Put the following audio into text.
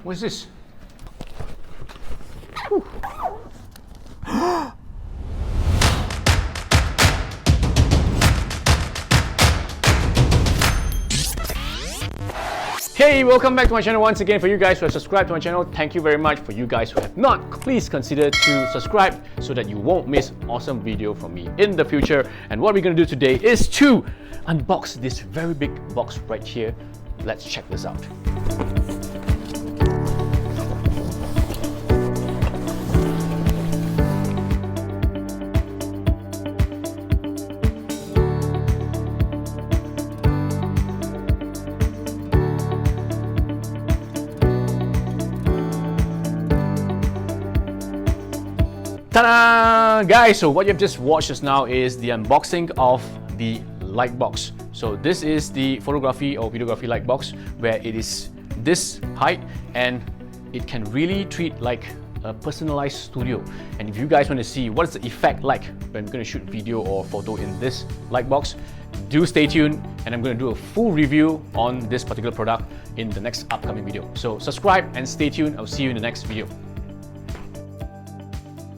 What's this? Hey, welcome back to my channel once again. For you guys who have subscribed to my channel, thank you very much. For you guys who have not, please consider to subscribe so that you won't miss awesome video from me in the future. And what we're going to do today is to unbox this very big box right here. Let's check this out. Ta-da! Guys, so what you've just watched just now is the unboxing of the light box. So this is the photography or videography light box where it is this height and it can really treat like a personalized studio. And if you guys want to see what's the effect like when I'm going to shoot video or photo in this light box, do stay tuned and I'm going to do a full review on this particular product in the next upcoming video. So subscribe and stay tuned. I'll see you in the next video.